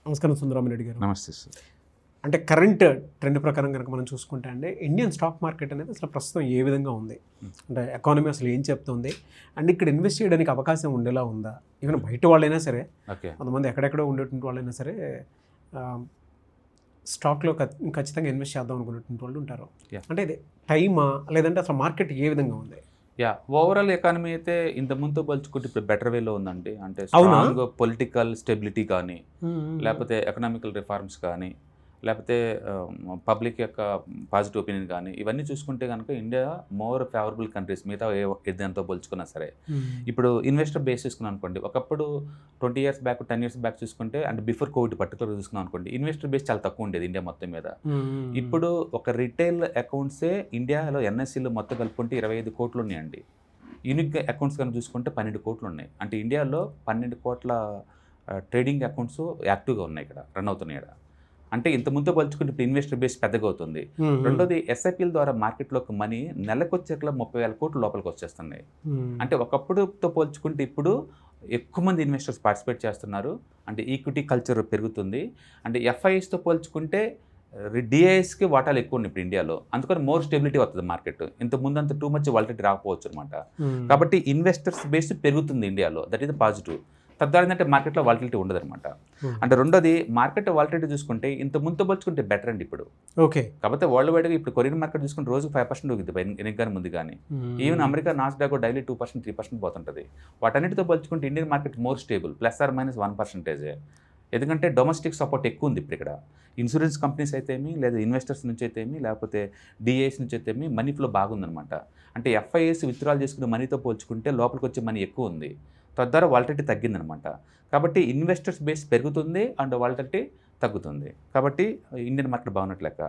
నమస్కారం సుందరరామరెడ్డి గారు. నమస్తే సార్. అంటే కరెంట్ ట్రెండ్ ప్రకారం కనుక మనం చూసుకుంటే అండి ఇండియన్ స్టాక్ మార్కెట్ అనేది అసలు ప్రస్తుతం ఏ విధంగా ఉంది, అంటే ఎకానమీ అసలు ఏం చెప్తుంది, అండ్ ఇక్కడ ఇన్వెస్ట్ చేయడానికి అవకాశం ఉండేలా ఉందా? ఈవెన్ బయట వాళ్ళైనా సరే, కొంతమంది ఎక్కడెక్కడో ఉండేటువంటి వాళ్ళైనా సరే స్టాక్లో ఖచ్చితంగా ఇన్వెస్ట్ చేద్దాం అనుకునేటువంటి వాళ్ళు ఉంటారు. అంటే ఇది టైమా, లేదంటే అసలు మార్కెట్ ఏ విధంగా ఉంది? ఓవరాల్ ఎకానమీ అయితే ఇంత ముందు పోల్చుకుంటే ఇప్పుడు బెటర్ వేలో ఉందండి. అంటే స్ట్రాంగ్ పొలిటికల్ స్టెబిలిటీ కానీ, లేకపోతే ఎకనామికల్ రిఫార్మ్స్ కానీ, లేకపోతే పబ్లిక్ యొక్క పాజిటివ్ ఒపీనియన్ కానీ, ఇవన్నీ చూసుకుంటే కనుక ఇండియా మోర్ ఫేవరబుల్ కంట్రీస్ మిగతా ఏదంతో పోల్చుకున్నా సరే. ఇప్పుడు ఇన్వెస్టర్ బేస్ చూసుకున్నాం అనుకోండి, ఒకప్పుడు 20 years బ్యాక్ 10 years బ్యాక్ చూసుకుంటే, అంటే బిఫోర్ కోవిడ్ పర్టికులర్ చూసుకున్నాం అనుకోండి, ఇన్వెస్టర్ బేస్ చాలా తక్కువ ఉండేది ఇండియా మొత్తం మీద. ఇప్పుడు ఒక రిటైల్ అకౌంట్సే ఇండియాలో ఎన్ఎస్సీలు మొత్తం కలుపుకుంటే 25 కోట్లు ఉన్నాయండి. యూనిక్ అకౌంట్స్ కనుక చూసుకుంటే 12 కోట్లు ఉన్నాయి. అంటే ఇండియాలో 12 కోట్ల ట్రేడింగ్ అకౌంట్స్ యాక్టివ్గా ఉన్నాయి, ఇక్కడ రన్ అవుతున్నాయి. ఇక్కడ అంటే ఇంత ముందు పోల్చుకుంటే ఇప్పుడు ఇన్వెస్టర్ బేస్ పెద్దగా అవుతుంది. రెండోది ఎస్ఐపిల ద్వారా మార్కెట్లోకి మనీ నెలకొచ్చేట్లా 30,000 కోట్లు లోపలికి వచ్చేస్తున్నాయి. అంటే ఒకప్పుడుతో పోల్చుకుంటే ఇప్పుడు ఎక్కువ మంది ఇన్వెస్టర్స్ పార్టిసిపేట్ చేస్తున్నారు. అంటే ఈక్విటీ కల్చర్ పెరుగుతుంది. అంటే ఎఫ్ఐఎస్తో పోల్చుకుంటే డిఐఎస్కి వాటాలు ఎక్కువ ఉన్నాయి ఇప్పుడు ఇండియాలో. అందుకని మోర్ స్టెబిలిటీ వస్తుంది మార్కెట్. ఇంత ముందంత టూ మచ్ వాలిడిటీ రాకపోవచ్చు అనమాట. కాబట్టి ఇన్వెస్టర్స్ బేస్ పెరుగుతుంది ఇండియాలో, దట్ ఈస్ ద పాజిటివ్. తద్వారా ఏంటంటే మార్కెట్లో వాలిడిటీ ఉండదన్నమాట. అంటే రెండోది మార్కెట్ వాలిడిటీ చూసుకుంటే ఇంత ముందు పోల్చుకుంటే బెటర్ అండి ఇప్పుడు. ఓకే. కాకపోతే వరల్డ్ వైడ్గా ఇప్పుడు కొరియన్ మార్కెట్ చూసుకుంటే రోజు 5% ఊగింది ఎన్నికగానే ముందు కానీ. Even America Nasdaq daily 2%, 3% పోతుంటుంది. వాటన్నిటితో పోల్చుకుంటే Indian market more stable, +or-1%. ఎందుకంటే డొమెస్టిక్ సపోర్ట్ ఎక్కువ ఉంది ఇప్పుడు ఇక్కడ. ఇన్సూరెన్స్ కంపెనీస్ అయితేమి, లేదా ఇన్వెస్టర్స్ నుంచి అయితేమి, లేకపోతే డిఐఎస్ నుంచి అయితేమి మనీ ఫ్లో బాగుందనమాట. అంటే ఎఫ్ఐఎస్ విత్డ్రాల్ చేసుకునే మనీతో పోల్చుకుంటే లోపలికి వచ్చే మనీ ఎక్కువ ఉంది. తద్వారా వాలిడిటీ తగ్గిందనమాట. కాబట్టి ఇన్వెస్టర్స్ బేస్ పెరుగుతుంది అండ్ వాలిడిటీ తగ్గుతుంది. కాబట్టి ఇండియన్ మార్కెట్ బాగున్నట్లు లెక్క.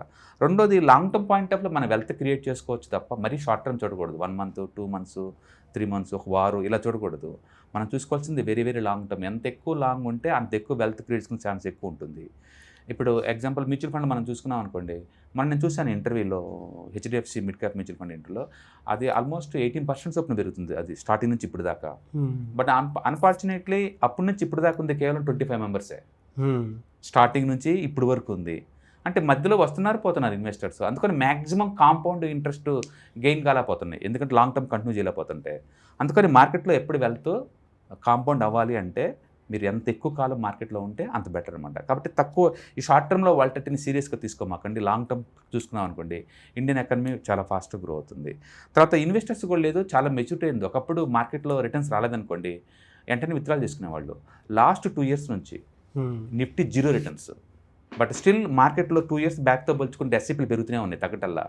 రెండోది లాంగ్ టర్మ్ పాయింట్ ఆఫ్లో మనం వెల్త్ క్రియేట్ చేసుకోవచ్చు తప్ప మరీ షార్ట్ టర్మ్ చూడకూడదు. 1 month, 2 months, 3 months, ఒక వారు ఇలా చూడకూడదు. మనం చూసుకోవాల్సింది వెరీ వెరీ లాంగ్ టర్మ్. ఎంత ఎక్కువ లాంగ్ ఉంటే అంత ఎక్కువ వెల్త్ క్రియేట్ చేసుకునే ఛాన్స్ ఎక్కువ ఉంటుంది. ఇప్పుడు ఎగ్జాంపుల్ మ్యూచువల్ ఫండ్ మనం చూసుకున్నాం అనుకోండి, నేను చూసాను ఇంటర్వ్యూలో HDFC mid cap mutual fund ఇంటర్వ్యూలో, అది ఆల్మోస్ట్ 18% చొప్పున పెరుగుతుంది అది స్టార్టింగ్ నుంచి ఇప్పుడు దాకా. బట్ అన్ఫార్చునేట్లీ అప్పటి నుంచి ఇప్పుడు దాకా ఉంది కేవలం 25 members. స్టార్టింగ్ నుంచి ఇప్పుడు వరకు ఉంది. అంటే మధ్యలో వస్తున్నారు పోతున్నారు ఇన్వెస్టర్స్. అందుకని మ్యాక్సిమం కాంపౌండ్ ఇంట్రెస్ట్ గెయిన్ కాలేకపోతున్నాయి, ఎందుకంటే లాంగ్ టర్మ్ కంటిన్యూ చేయలేకపోతుంటే. అందుకని మార్కెట్లో ఎప్పుడు వెళ్తూ కాంపౌండ్ అవ్వాలి అంటే మీరు ఎంత ఎక్కువ కాలం మార్కెట్లో ఉంటే అంత బెటర్ అనమాట. కాబట్టి తక్కువ ఈ షార్ట్ టర్మ్లో వాలిడిటీని సీరియస్గా తీసుకోమాకండి. లాంగ్ టర్మ్ చూసుకున్నాం అనుకోండి, ఇండియన్ ఎకానమీ చాలా ఫాస్ట్గా గ్రో అవుతుంది. తర్వాత ఇన్వెస్టర్స్ కూడా లేదు, చాలా మెచ్యూరిటీ అయింది. ఒకప్పుడు మార్కెట్లో రిటర్న్స్ రాలేదనుకోండి, వెంటనే విత్డ్రాల్ చేసుకునేవాళ్ళు. లాస్ట్ 2 years నుంచి నిఫ్టీ 0 returns. బట్ స్టిల్ మార్కెట్లో 2 years బ్యాక్తో పోల్చుకుంటే ఎస్ఐపీలు పెరుగుతూనే ఉన్నాయి తగ్గటల్లా.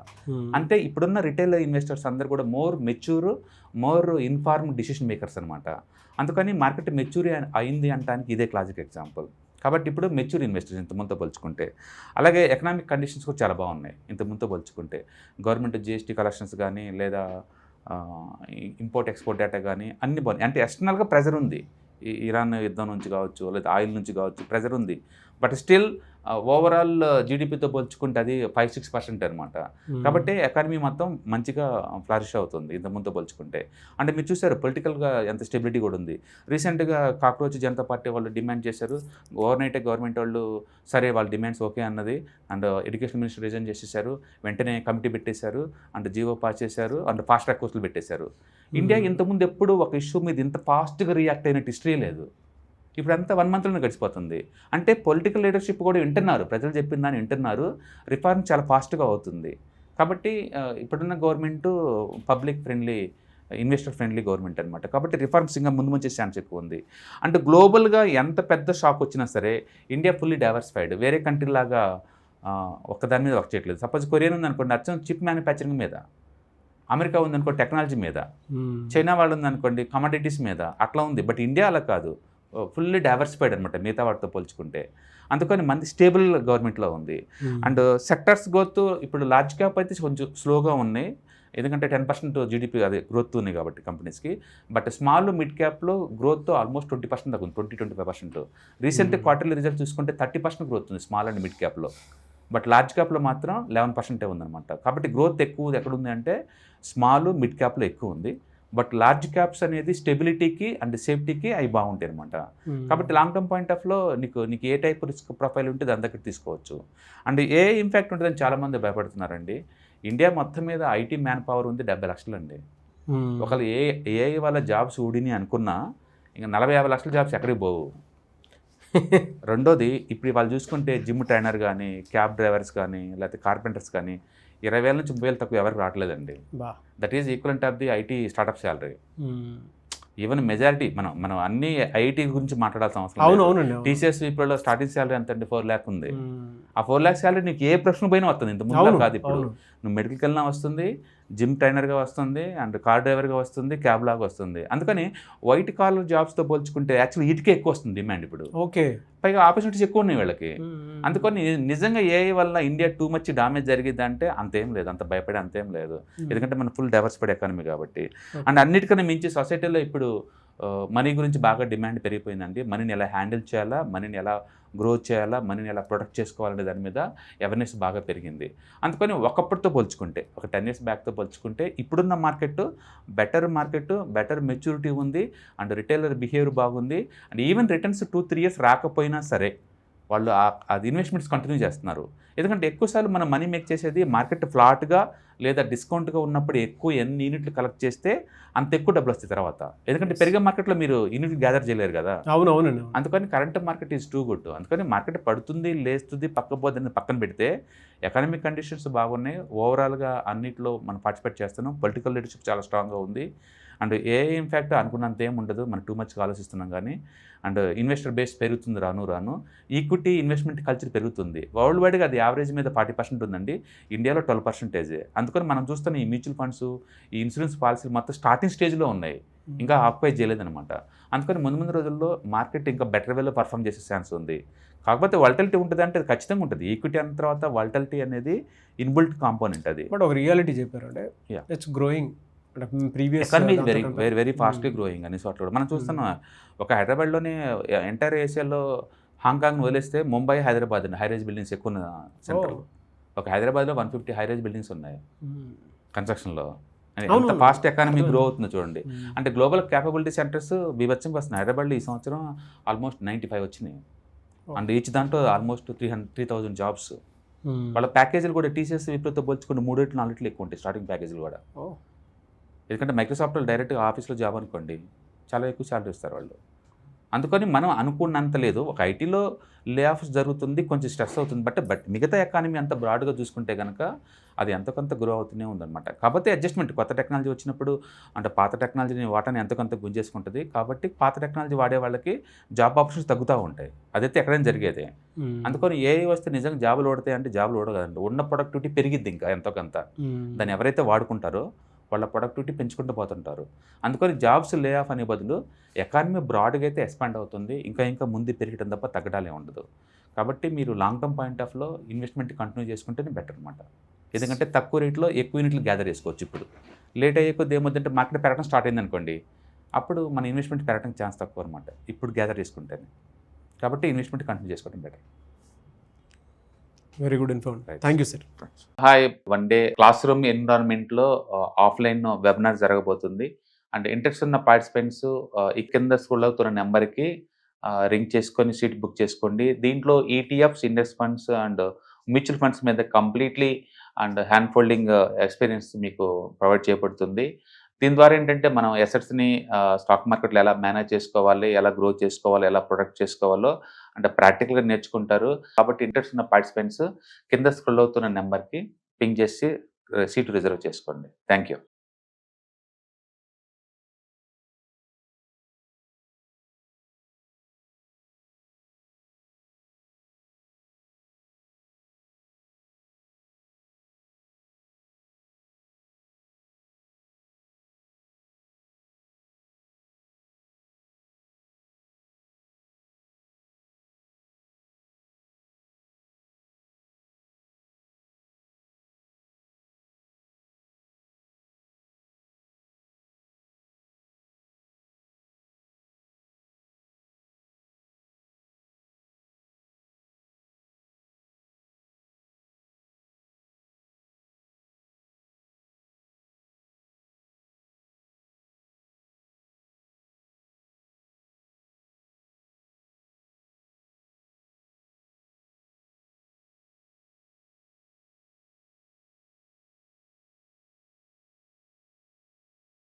అంటే ఇప్పుడున్న రిటైల్ ఇన్వెస్టర్స్ అందరూ కూడా more mature, more informed decision makers అనమాట. అందుకని మార్కెట్ మెచ్యూర్ అయింది అనడానికి ఇదే క్లాసిక్ ఎగ్జాంపుల్. కాబట్టి ఇప్పుడు మెచ్యూర్ ఇన్వెస్టర్స్ ఇంత ముందుతో పోల్చుకుంటే. అలాగే ఎకనామిక్ కండిషన్స్ కూడా చాలా బాగున్నాయి ఇంత ముందుతో పోల్చుకుంటే. గవర్నమెంట్ జిఎస్టీ కలెక్షన్స్ కానీ, లేదా ఇంపోర్ట్ ఎక్స్పోర్ట్ డేటా కానీ అన్ని బాగున్నాయి. అంటే ఎక్స్టర్నల్గా ప్రెజర్ ఉంది, ఇరాన్ యుద్ధం నుంచి కావచ్చు, లేదా ఆయిల్ నుంచి కావచ్చు, ప్రెజర్ ఉంది. బట్ స్టిల్ ఓవరాల్ జీడిపితో పోల్చుకుంటే అది 5-6% అనమాట. కాబట్టి ఎకానమీ మొత్తం మంచిగా ఫ్లరిష్ అవుతుంది ఇంత ముందు పోల్చుకుంటే. అంటే మీరు చూసారు పొలిటికల్గా ఎంత స్టెబిలిటీ కూడా ఉంది. రీసెంట్గా కాక్రోచ్ జనతా పార్టీ వాళ్ళు డిమాండ్ చేశారు, ఓవర్నైటే గవర్నమెంట్ వాళ్ళు సరే వాళ్ళ డిమాండ్స్ ఓకే అన్నది. అండ్ ఎడ్యుకేషన్ మినిస్టర్ రిజైన్ చేసేసారు, వెంటనే కమిటీ పెట్టేశారు, అండ్ జీవో పాస్ చేశారు, అండ్ ఫాస్ట్ ట్రాక్ కోర్సులు పెట్టేశారు. ఇండియా ఇంతకుముందు ఎప్పుడు ఒక ఇష్యూ మీద ఇంత ఫాస్ట్గా రియాక్ట్ అయినట్టు హిస్టరీ లేదు. ఇప్పుడంతా 1 monthలోనే గడిచిపోతుంది. అంటే పొలిటికల్ లీడర్షిప్ కూడా వింటున్నారు, ప్రజలు చెప్పిన దాన్ని వింటున్నారు, రిఫార్మ్ చాలా ఫాస్ట్గా అవుతుంది. కాబట్టి ఇప్పుడున్న government public friendly, investor friendly government అనమాట. కాబట్టి రిఫార్మ్స్ ఇంకా ముందు మంచి ఛాన్స్ ఎక్కువ ఉంది. అంటే గ్లోబల్గా ఎంత పెద్ద షాక్ వచ్చినా సరే ఇండియా ఫుల్లీ డైవర్సిఫైడ్. వేరే కంట్రీ లాగా ఒక్కదాని మీద వర్క్ చేయట్లేదు. సపోజ్ కొరియన్ ఉందనుకోండి, అచ్చం చిప్ మ్యానుఫ్యాక్చరింగ్ మీద, అమెరికా ఉందనుకో టెక్నాలజీ మీద, చైనా వాళ్ళు ఉందనుకోండి కమోడిటీస్ మీద, అట్లా ఉంది. బట్ ఇండియా అలా కాదు, ఫుల్లీ డైవర్సిఫైడ్ అనమాట మిగతా వాటితో పోల్చుకుంటే. అందుకని మంది స్టేబుల్ గవర్నమెంట్లో ఉంది. అండ్ సెక్టర్స్ గ్రోత్ ఇప్పుడు లార్జ్ క్యాప్ అయితే కొంచెం స్లోగా ఉన్నాయి, ఎందుకంటే 10% జీడిపి అది గ్రోత్ ఉంది కాబట్టి కంపెనీస్కి. బట్ స్మాల్ మిడ్ క్యాప్లో గ్రోత్ ఆల్మోస్ట్ 20% తగ్గుంది, 20-25%. రీసెంట్ క్వార్టర్లీ రిజల్ట్ చూసుకుంటే 30% గ్రోత్ ఉంది స్మాల్ అండ్ మిడ్ క్యాప్లో. బట్ లార్జ్ క్యాప్లో మాత్రం 11% ఉందన్నమాట. కాబట్టి గ్రోత్ ఎక్కువ ఎక్కడుంది అంటే స్మాల్ మిడ్ క్యాప్లో ఎక్కువ ఉంది. బట్ లార్జ్ క్యాప్స్ అనేది స్టెబిలిటీకి అండ్ సేఫ్టీకి అవి బాగుంటాయి అనమాట. కాబట్టి లాంగ్ టర్మ్ పాయింట్ ఆఫ్లో నీకు ఏ టైప్ రిస్క్ ప్రొఫైల్ ఉంటే దాని దగ్గర తీసుకోవచ్చు. అండ్ ఏ ఇంపాక్ట్ ఉంటుందని చాలామంది భయపడుతున్నారండి. ఇండియా మొత్తం మీద ఐటీ మ్యాన్ పవర్ ఉంది 70 లక్షలు అండి. ఒకవేళ ఏఐ వాళ్ళ జాబ్స్ ఊడిని అనుకున్నా ఇంకా 40-50 లక్షల జాబ్స్ ఎక్కడికి పోవు. రెండోది ఇప్పుడు వాళ్ళు చూసుకుంటే జిమ్ ట్రైనర్ కానీ, క్యాబ్ డ్రైవర్స్ కానీ, లేకపోతే కార్పెంటర్స్ కానీ 20,000 నుంచి 30,000 తక్కువ ఎవరికి రావట్లేదండి. That is equivalent of the IT startup salary. Even majority మనం అన్ని ఐటీ గురించి మాట్లాడాల్సిన అవసరం లేదు. టీసీఎస్ ఇప్పుడు స్టార్టింగ్ శాలరీ ఎంత అండి? 4 lakh ఉంది. ఆ 4 lakh శాలరీ నీకు ఏ ప్రశ్న పోయినా వస్తుంది. ఇంత ముందు కాదు. ఇప్పుడు నువ్వు మెడికల్కి వెళ్ళినా వస్తుంది, జిమ్ ట్రైనర్గా వస్తుంది, అండ్ కార్ డ్రైవర్గా వస్తుంది, క్యాబ్ లాగా వస్తుంది. అందుకని వైట్ కాలర్ జాబ్స్తో పోల్చుకుంటే యాక్చువల్లీ వీటికే ఎక్కువ వస్తుంది డిమాండ్ ఇప్పుడు. ఓకే, పైగా ఆపర్చునిటీస్ ఎక్కువ ఉన్నాయి వీళ్ళకి. అందుకని నిజంగా ఏఐ వల్ల ఇండియా టూ మచ్ డామేజ్ జరిగింది అంటే అంతేం లేదు, అంత భయపడే అంతేం లేదు. ఎందుకంటే మన ఫుల్ డైవర్సిఫైడ్ ఎకానమీ కాబట్టి. అండ్ అన్నిటికన్నా మించి సొసైటీలో ఇప్పుడు మనీ గురించి బాగా డిమాండ్ పెరిగిపోయిందండి. మనీని ఎలా హ్యాండిల్ చేయాలా, మనీని ఎలా గ్రో చేయాలా, మనీని ఎలా ప్రొటెక్ట్ చేసుకోవాలనే దాని మీద అవేర్నెస్ బాగా పెరిగింది. అందుకని ఒకప్పటితో పోల్చుకుంటే, ఒక 10 years బ్యాక్తో పోల్చుకుంటే ఇప్పుడున్న మార్కెట్ బెటర్ మెచ్యూరిటీ ఉంది. అండ్ రిటైలర్ బిహేవియర్ బాగుంది. అండ్ ఈవెన్ రిటర్న్స్ 2-3 years రాకపోయినా సరే వాళ్ళు అది ఇన్వెస్ట్మెంట్స్ కంటిన్యూ చేస్తున్నారు. ఎందుకంటే ఎక్కువసార్లు మనం మనీ మేక్ చేసేది మార్కెట్ ఫ్లాట్గా లేదా డిస్కౌంట్గా ఉన్నప్పుడు ఎక్కువ ఎన్ని యూనిట్లు కలెక్ట్ చేస్తే అంత ఎక్కువ డబ్బులు వస్తాయి తర్వాత. ఎందుకంటే పెరిగే మార్కెట్లో మీరు యూనిట్లు గ్యాదర్ చేయలేరు కదా. అవునవునండి. అందుకని current market is too good. అందుకని మార్కెట్ పడుతుంది, లేస్తుంది, పక్కపోతుంది పక్కన పెడితే ఎకనామిక్ కండిషన్స్ బాగున్నాయి. ఓవరాల్గా అన్నింటిలో మనం పార్టిసిపేట్ చేస్తున్నాం. పొలిటికల్ లీడర్షిప్ చాలా స్ట్రాంగ్గా ఉంది. అండ్ ఏ ఇన్ఫ్యాక్ట్ అనుకున్నంత ఏం ఉండదు, మనం టూ మచ్గా ఆలోచిస్తున్నాం కానీ. అండ్ ఇన్వెస్టర్ బేస్ పెరుగుతుంది రాను. ఈక్విటీ ఇన్వెస్ట్మెంట్ కల్చర్ పెరుగుతుంది. వరల్డ్ వైడ్గా అది యావరేజ్ మీద 40% ఉందండి. ఇండియాలో 12%. అందుకని మనం చూస్తున్న ఈ మ్యూచువల్ ఫండ్స్, ఈ ఇన్సూరెన్స్ పాలసీలు మొత్తం స్టార్టింగ్ స్టేజ్లో ఉన్నాయి, ఇంకా ఆక్యుపై చేయలేదన్నమాట. అందుకని ముందు రోజుల్లో మార్కెట్ ఇంకా బెటర్ వేలో పర్ఫామ్ చేసే ఛాన్స్ ఉంది. కాకపోతే వాలటిలిటీ ఉంటుంది అంటే అది ఖచ్చితంగా ఉంటుంది. ఈక్విటీ అన్న తర్వాత వాలటిలిటీ అనేది ఇన్బిల్ట్ కాంపోనెంట్ అది. బట్ ఒక రియాలిటీ చెప్పారంటే it's growing. Economy is very ఫాస్ట్గా గ్రోయింగ్ అనే చోట్ల మనం చూస్తున్నాం. ఒక హైదరాబాద్లోనే ఎంటైర్ ఏషియాలో హాంకాంగ్ వదిలేస్తే ముంబై, హైదరాబాద్ హైరైజ్ బిల్డింగ్స్ ఎక్కువ ఉన్న సెంటర్. ఒక హైదరాబాద్లో 150 హైరైజ్ బిల్డింగ్స్ ఉన్నాయి కన్స్ట్రక్షన్లో. ఎంత ఫాస్ట్ ఎకానమీ గ్రో అవుతుందో చూడండి. అంటే గ్లోబల్ క్యాపబిలిటీ సెంటర్స్ బీభత్సంగా వస్తున్నాయి. హైదరాబాద్లో ఈ సంవత్సరం ఆల్మోస్ట్ 95 వచ్చినాయి. అండ్ ఈచ్ దాంట్లో ఆల్మోస్ట్ 3,000 జాబ్స్. వాళ్ళ ప్యాకేజీలు కూడా టీసీఎస్ విప్లతో పోల్చుకుంటే 3-4 రెట్లు ఎక్కువ ఉంటాయి స్టార్టింగ్ ప్యాకేజీలు కూడా. ఎందుకంటే మైక్రోసాఫ్ట్లో డైరెక్ట్గా ఆఫీస్లో జాబ్ అనుకోండి చాలా ఎక్కువ శాలరీ ఇస్తారు వాళ్ళు. అందుకని మనం అనుకున్నంత లేదు. ఒక ఐటీలో లే ఆఫ్స్ జరుగుతుంది, కొంచెం స్ట్రెస్ అవుతుంది. బట్ మిగతా ఎకానమీ అంత బ్రాడ్గా చూసుకుంటే కనుక అది ఎంతకంత గ్రో అవుతూనే ఉందన్నమాట. కాబట్టి అడ్జస్ట్మెంట్ కొత్త టెక్నాలజీ వచ్చినప్పుడు అంటే పాత టెక్నాలజీని వాటాన్ని ఎంతకంత గుంజేసుకుంటుంది. కాబట్టి పాత టెక్నాలజీ వాడే వాళ్ళకి జాబ్ ఆపర్చునిటీస్ తగ్గుతూ ఉంటాయి. అదైతే ఎక్కడైనా జరిగేదే. అందుకని ఏఐ వస్తే నిజంగా జాబులు ఓడతాయి అంటే జాబులు ఓడగదండి. ఉన్న ప్రొడక్టివిటీ పెరిగిద్ది ఇంకా ఎంతోకంత. దాన్ని ఎవరైతే వాడుకుంటారో వాళ్ళ ప్రొడక్టివిటీ పెంచుకుంటూ పోతుంటారు. అందుకని జాబ్స్ లే ఆఫ్ అనే బదులు ఎకానమీ బ్రాడ్గా అయితే ఎక్స్పాండ్ అవుతుంది. ఇంకా ముందు పెరగడం తప్ప తగ్గడాలే ఉండదు. కాబట్టి మీరు లాంగ్ టర్మ్ పాయింట్ ఆఫ్లో ఇన్వెస్ట్మెంట్ కంటిన్యూ చేసుకుంటేనే బెటర్ అనమాట. ఎందుకంటే తక్కువ రేట్లో ఎక్కువ యూనిట్లు గ్యాదర్ చేసుకోవచ్చు. ఇప్పుడు లేట్ అయ్యే కొద్ది ఏమొద్దంటే మార్కెట్ పెరగడం స్టార్ట్ అయింది అనుకోండి, అప్పుడు మన ఇన్వెస్ట్మెంట్ పెరగడం ఛాన్స్ తక్కువ అనమాట ఇప్పుడు గ్యాదర్ చేసుకుంటేనే. కాబట్టి ఇన్వెస్ట్మెంట్ కంటిన్యూ చేసుకోవడం better. Very good info. Thank you sir. Hi, one day classroom ఎన్విరాన్మెంట్లో ఆఫ్లైన్ వెబినార్ జరగబోతుంది. అండ్ ఇంట్రెస్ట్ ఉన్న పార్టిసిపెంట్స్ ఈ కింద స్క్రోల్ అవుతున్న నెంబర్కి రింగ్ చేసుకొని సీట్ బుక్ చేసుకోండి. దీంట్లో ETFs, index funds and mutual funds మీద completely and hand holding experience మీకు ప్రొవైడ్ చేయబడుతుంది. దీని ద్వారా ఏంటంటే మనం ఎసెట్స్ని స్టాక్ మార్కెట్లో ఎలా మేనేజ్ చేసుకోవాలి, ఎలా గ్రో చేసుకోవాలి, ఎలా ప్రొటెక్ట్ చేసుకోవాలో అంటే ప్రాక్టికల్గా నేర్చుకుంటారు. కాబట్టి ఇంట్రెస్ట్ ఉన్న పార్టిసిపెంట్స్ కింద స్క్రోల్ అవుతున్న నెంబర్కి పింగ్ చేసి సీటు రిజర్వ్ చేసుకోండి. Thank you.